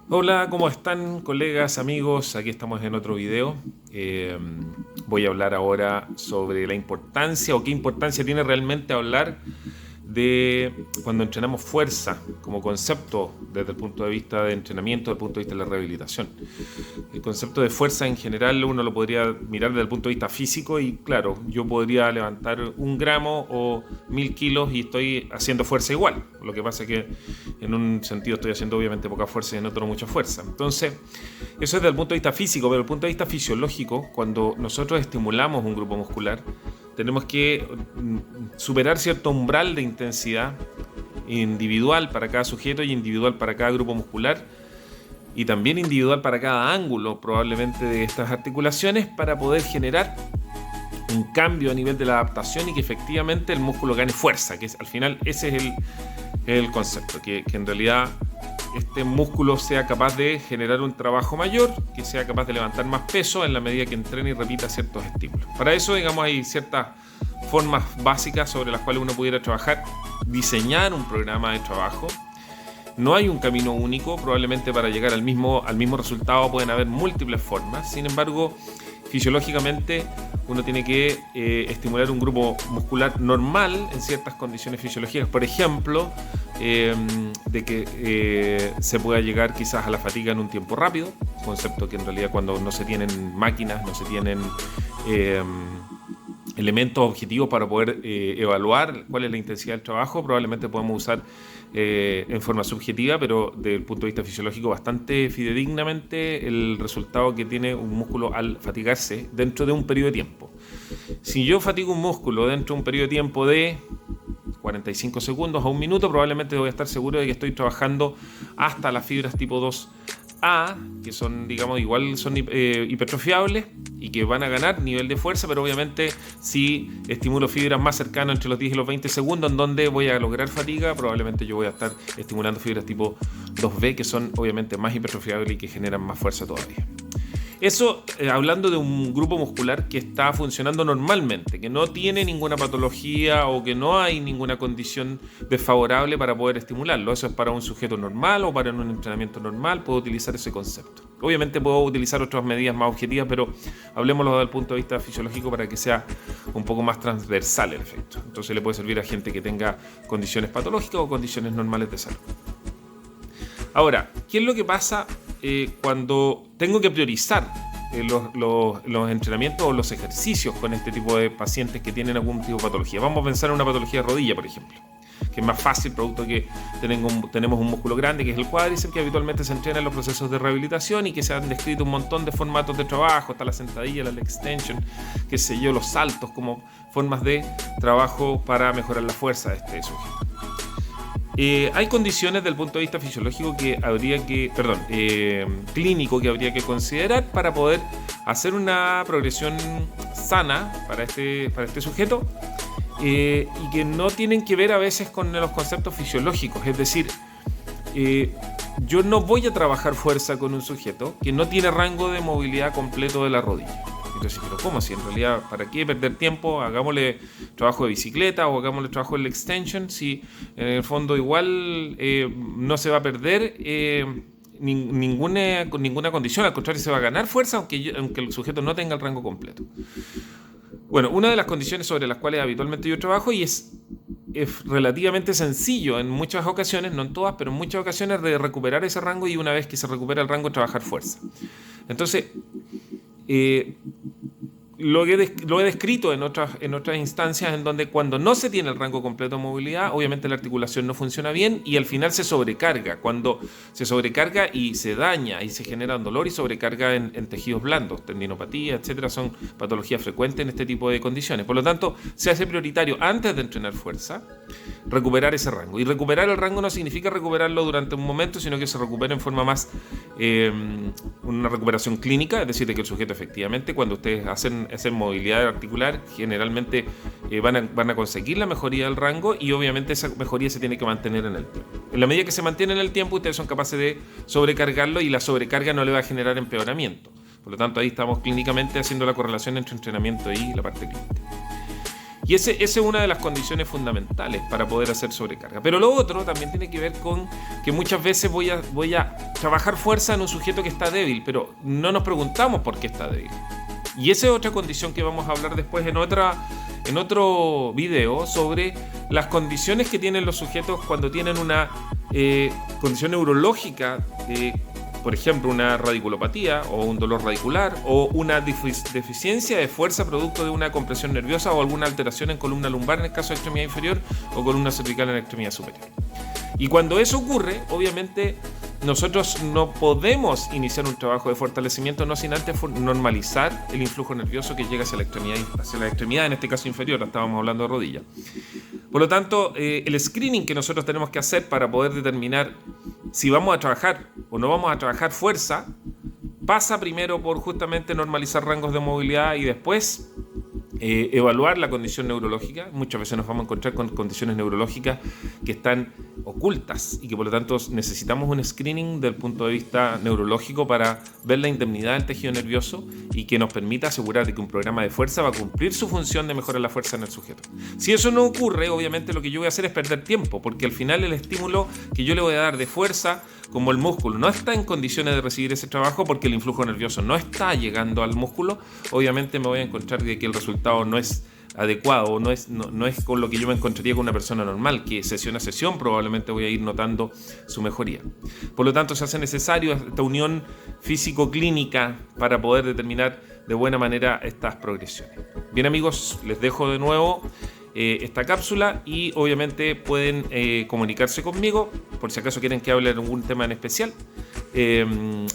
Hola, ¿cómo están colegas, amigos? Aquí estamos en otro video. Voy a hablar ahora sobre la importancia o qué importancia tiene realmente hablar de cuando entrenamos fuerza como concepto desde el punto de vista de entrenamiento, desde el punto de vista de la rehabilitación. El concepto de fuerza en general uno lo podría mirar desde el punto de vista físico y claro, yo podría levantar 1 gramo o 1000 kilos y estoy haciendo fuerza igual. Lo que pasa es que en un sentido estoy haciendo obviamente poca fuerza y en otro mucha fuerza. Entonces, eso es desde el punto de vista físico, pero desde el punto de vista fisiológico, cuando nosotros estimulamos un grupo muscular, tenemos que superar cierto umbral de intensidad individual para cada sujeto y individual para cada grupo muscular y también individual para cada ángulo probablemente de estas articulaciones para poder generar un cambio a nivel de la adaptación y que efectivamente el músculo gane fuerza, que es, al final ese es el concepto, que en realidad este músculo sea capaz de generar un trabajo mayor, que sea capaz de levantar más peso en la medida que entrene y repita ciertos estímulos. Para eso, digamos, hay ciertas formas básicas sobre las cuales uno pudiera trabajar, diseñar un programa de trabajo. No hay un camino único, probablemente para llegar al mismo resultado pueden haber múltiples formas. Sin embargo, fisiológicamente uno tiene que estimular un grupo muscular normal en ciertas condiciones fisiológicas. Por ejemplo, de que se pueda llegar quizás a la fatiga en un tiempo rápido, concepto que en realidad cuando no se tienen máquinas, no se tienen elementos objetivos para poder evaluar cuál es la intensidad del trabajo, probablemente podemos usar en forma subjetiva, pero desde el punto de vista fisiológico bastante fidedignamente el resultado que tiene un músculo al fatigarse dentro de un periodo de tiempo. Si yo fatigo un músculo dentro de un periodo de tiempo de 45 segundos a 1 minuto, probablemente voy a estar seguro de que estoy trabajando hasta las fibras tipo 2A, que son, digamos, igual son hipertrofiables y que van a ganar nivel de fuerza, pero obviamente si estimulo fibras más cercanas entre los 10 y los 20 segundos, en donde voy a lograr fatiga, probablemente yo voy a estar estimulando fibras tipo 2B, que son obviamente más hipertrofiables y que generan más fuerza todavía. Eso hablando de un grupo muscular que está funcionando normalmente, que no tiene ninguna patología o que no hay ninguna condición desfavorable para poder estimularlo. Eso es para un sujeto normal o para un entrenamiento normal, puedo utilizar ese concepto. Obviamente puedo utilizar otras medidas más objetivas, pero hablemoslo desde el punto de vista fisiológico para que sea un poco más transversal el efecto. Entonces le puede servir a gente que tenga condiciones patológicas o condiciones normales de salud. Ahora, ¿qué es lo que pasa cuando tengo que priorizar los entrenamientos o los ejercicios con este tipo de pacientes que tienen algún tipo de patología? Vamos a pensar en una patología de rodilla, por ejemplo, que es más fácil, producto que tenemos un músculo grande, que es el cuádriceps, que habitualmente se entrena en los procesos de rehabilitación y que se han descrito un montón de formatos de trabajo, hasta la sentadilla, la leg extension, qué sé yo, los saltos como formas de trabajo para mejorar la fuerza de este sujeto. Hay condiciones desde el punto de vista fisiológico que clínico que habría que considerar para poder hacer una progresión sana para este sujeto y que no tienen que ver a veces con los conceptos fisiológicos. Es decir, yo no voy a trabajar fuerza con un sujeto que no tiene rango de movilidad completo de la rodilla. Entonces, pero ¿cómo? Si en realidad, ¿para qué perder tiempo? Hagámosle trabajo de bicicleta o hagámosle trabajo de extension, si en el fondo igual no se va a perder ninguna condición, al contrario se va a ganar fuerza aunque el sujeto no tenga el rango completo. Bueno, una de las condiciones sobre las cuales habitualmente yo trabajo y es relativamente sencillo en muchas ocasiones, no en todas, pero en muchas ocasiones de recuperar ese rango y una vez que se recupera el rango trabajar fuerza. Entonces, lo he descrito en otras instancias en donde cuando no se tiene el rango completo de movilidad, obviamente la articulación no funciona bien y al final se sobrecarga. Cuando se sobrecarga y se daña y se genera dolor y sobrecarga en tejidos blandos, tendinopatía, etcétera, son patologías frecuentes en este tipo de condiciones. Por lo tanto, se hace prioritario antes de entrenar fuerza recuperar ese rango. Y recuperar el rango no significa recuperarlo durante un momento, sino que se recupera en forma más una recuperación clínica, es decir, de que el sujeto efectivamente, cuando ustedes hacen movilidad articular, generalmente van a conseguir la mejoría del rango y obviamente esa mejoría se tiene que mantener en el tiempo. En la medida que se mantiene en el tiempo, ustedes son capaces de sobrecargarlo y la sobrecarga no le va a generar empeoramiento. Por lo tanto, ahí estamos clínicamente haciendo la correlación entre entrenamiento y la parte clínica. Y esa es una de las condiciones fundamentales para poder hacer sobrecarga. Pero lo otro también tiene que ver con que muchas veces voy a trabajar fuerza en un sujeto que está débil, pero no nos preguntamos por qué está débil. Y esa es otra condición que vamos a hablar después en otro video sobre las condiciones que tienen los sujetos cuando tienen una condición neurológica, por ejemplo, una radiculopatía o un dolor radicular o una deficiencia de fuerza producto de una compresión nerviosa o alguna alteración en columna lumbar en el caso de extremidad inferior o columna cervical en la extremidad superior. Y cuando eso ocurre, obviamente nosotros no podemos iniciar un trabajo de fortalecimiento no sin antes normalizar el influjo nervioso que llega hacia la extremidad, en este caso inferior, estábamos hablando de rodilla. Por lo tanto, el screening que nosotros tenemos que hacer para poder determinar si vamos a trabajar o no vamos a trabajar fuerza, pasa primero por justamente normalizar rangos de movilidad y después evaluar la condición neurológica. Muchas veces nos vamos a encontrar con condiciones neurológicas que están ocultas y que por lo tanto necesitamos un screening del punto de vista neurológico para ver la indemnidad del tejido nervioso y que nos permita asegurar de que un programa de fuerza va a cumplir su función de mejorar la fuerza en el sujeto. Si eso no ocurre, obviamente lo que yo voy a hacer es perder tiempo, porque al final el estímulo que yo le voy a dar de fuerza, como el músculo no está en condiciones de recibir ese trabajo porque el influjo nervioso no está llegando al músculo, obviamente me voy a encontrar de que el resultado no es adecuado o no es con lo que yo me encontraría con una persona normal, que sesión a sesión probablemente voy a ir notando su mejoría. Por lo tanto, se hace necesario esta unión físico-clínica para poder determinar de buena manera estas progresiones. Bien, amigos, les dejo de nuevo esta cápsula y obviamente pueden comunicarse conmigo por si acaso quieren que hable de algún tema en especial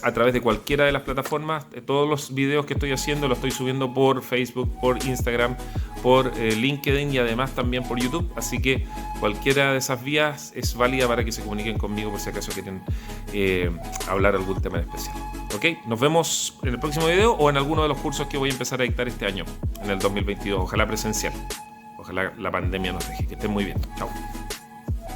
a través de cualquiera de las plataformas. Todos los videos que estoy haciendo los estoy subiendo por Facebook, por Instagram, por LinkedIn y además también por YouTube, así que cualquiera de esas vías es válida para que se comuniquen conmigo por si acaso quieren hablar algún tema en especial. ¿Ok? Nos vemos en el próximo video o en alguno de los cursos que voy a empezar a dictar este año, en el 2022, ojalá presencial. Ojalá la pandemia nos deje. Que estén muy bien. Chao.